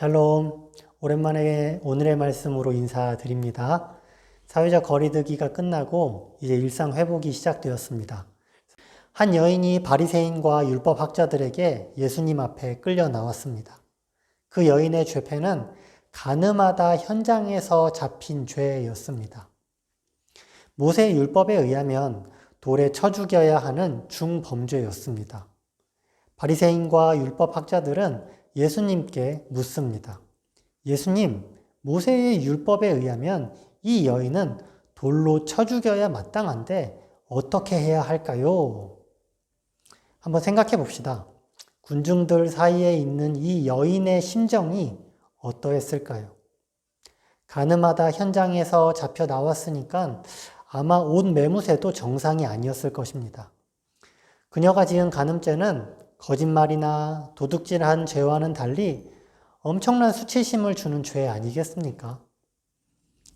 샬롬, 오랜만에 오늘의 말씀으로 인사드립니다. 사회적 거리두기가 끝나고 이제 일상 회복이 시작되었습니다. 한 여인이 바리새인과 율법학자들에게 예수님 앞에 끌려 나왔습니다. 그 여인의 죄패는 가늠하다 현장에서 잡힌 죄였습니다. 모세의 율법에 의하면 돌에 쳐 죽여야 하는 중범죄였습니다. 바리새인과 율법학자들은 예수님께 묻습니다. 예수님, 모세의 율법에 의하면 이 여인은 돌로 쳐 죽여야 마땅한데 어떻게 해야 할까요? 한번 생각해 봅시다. 군중들 사이에 있는 이 여인의 심정이 어떠했을까요? 가늠하다 현장에서 잡혀 나왔으니까 아마 옷 매무새도 정상이 아니었을 것입니다. 그녀가 지은 간음죄는 거짓말이나 도둑질한 죄와는 달리 엄청난 수치심을 주는 죄 아니겠습니까?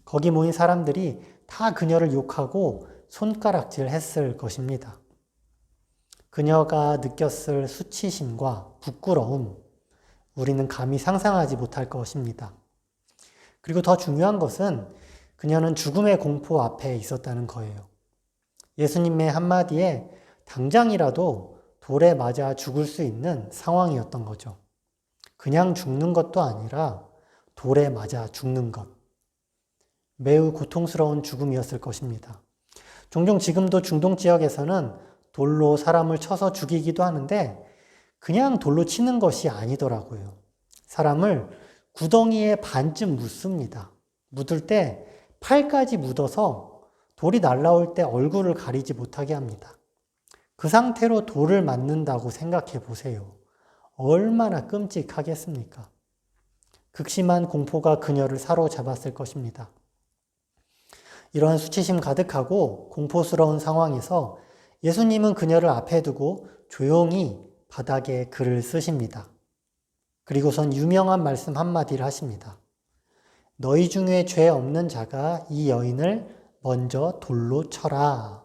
거기 모인 사람들이 다 그녀를 욕하고 손가락질 했을 것입니다. 그녀가 느꼈을 수치심과 부끄러움, 우리는 감히 상상하지 못할 것입니다. 그리고 더 중요한 것은 그녀는 죽음의 공포 앞에 있었다는 거예요. 예수님의 한마디에 당장이라도 돌에 맞아 죽을 수 있는 상황이었던 거죠. 그냥 죽는 것도 아니라 돌에 맞아 죽는 것. 매우 고통스러운 죽음이었을 것입니다. 종종 지금도 중동 지역에서는 돌로 사람을 쳐서 죽이기도 하는데 그냥 돌로 치는 것이 아니더라고요. 사람을 구덩이에 반쯤 묻습니다. 묻을 때 팔까지 묻어서 돌이 날아올 때 얼굴을 가리지 못하게 합니다. 그 상태로 돌을 맞는다고 생각해 보세요. 얼마나 끔찍하겠습니까? 극심한 공포가 그녀를 사로잡았을 것입니다. 이러한 수치심 가득하고 공포스러운 상황에서 예수님은 그녀를 앞에 두고 조용히 바닥에 글을 쓰십니다. 그리고선 유명한 말씀 한마디를 하십니다. 너희 중에 죄 없는 자가 이 여인을 먼저 돌로 쳐라.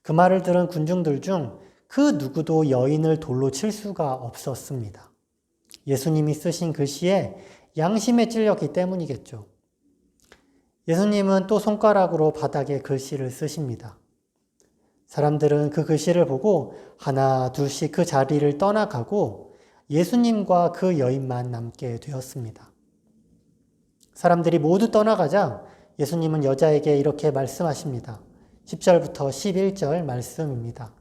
그 말을 들은 군중들 중 그 누구도 여인을 돌로 칠 수가 없었습니다. 예수님이 쓰신 글씨에 양심에 찔렸기 때문이겠죠. 예수님은 또 손가락으로 바닥에 글씨를 쓰십니다. 사람들은 그 글씨를 보고 하나 둘씩 그 자리를 떠나가고 예수님과 그 여인만 남게 되었습니다. 사람들이 모두 떠나가자 예수님은 여자에게 이렇게 말씀하십니다. 10절부터 11절 말씀입니다.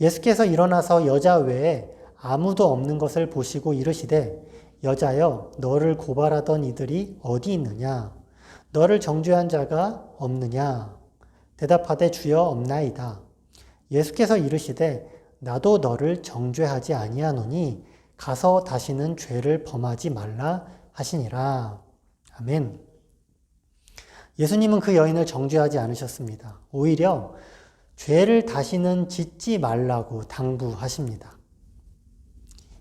예수께서 일어나서 여자 외에 아무도 없는 것을 보시고 이르시되 여자여 너를 고발하던 이들이 어디 있느냐? 너를 정죄한 자가 없느냐? 대답하되 주여 없나이다. 예수께서 이르시되 나도 너를 정죄하지 아니하노니 가서 다시는 죄를 범하지 말라 하시니라. 아멘. 예수님은 그 여인을 정죄하지 않으셨습니다. 오히려 죄를 다시는 짓지 말라고 당부하십니다.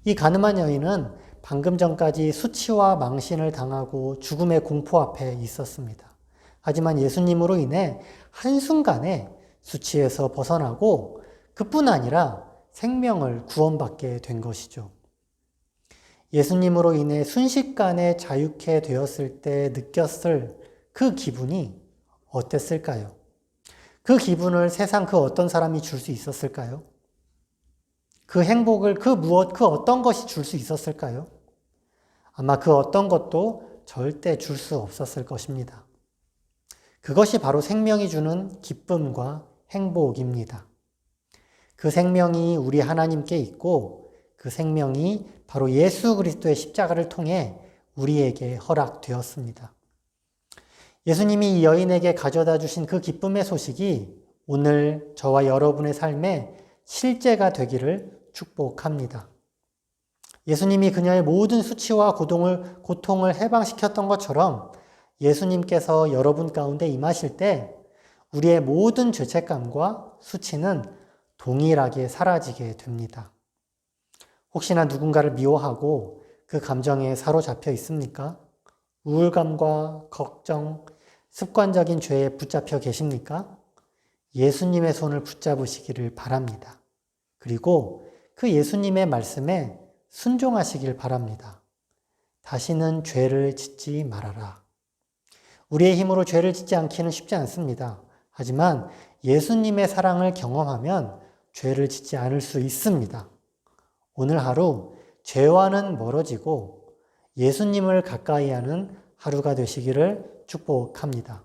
이 가늠한 여인은 방금 전까지 수치와 망신을 당하고 죽음의 공포 앞에 있었습니다. 하지만 예수님으로 인해 한순간에 수치에서 벗어나고 그뿐 아니라 생명을 구원받게 된 것이죠. 예수님으로 인해 순식간에 자유케 되었을 때 느꼈을 그 기분이 어땠을까요? 그 기분을 세상 그 어떤 사람이 줄 수 있었을까요? 그 행복을 그 어떤 것이 줄 수 있었을까요? 아마 그 어떤 것도 절대 줄 수 없었을 것입니다. 그것이 바로 생명이 주는 기쁨과 행복입니다. 그 생명이 우리 하나님께 있고 그 생명이 바로 예수 그리스도의 십자가를 통해 우리에게 허락되었습니다. 예수님이 이 여인에게 가져다 주신 그 기쁨의 소식이 오늘 저와 여러분의 삶에 실제가 되기를 축복합니다. 예수님이 그녀의 모든 수치와 고통을 해방시켰던 것처럼 예수님께서 여러분 가운데 임하실 때 우리의 모든 죄책감과 수치는 동일하게 사라지게 됩니다. 혹시나 누군가를 미워하고 그 감정에 사로잡혀 있습니까? 우울감과 걱정, 습관적인 죄에 붙잡혀 계십니까? 예수님의 손을 붙잡으시기를 바랍니다. 그리고 그 예수님의 말씀에 순종하시길 바랍니다. 다시는 죄를 짓지 말아라. 우리의 힘으로 죄를 짓지 않기는 쉽지 않습니다. 하지만 예수님의 사랑을 경험하면 죄를 짓지 않을 수 있습니다. 오늘 하루 죄와는 멀어지고 예수님을 가까이 하는 하루가 되시기를 축복합니다.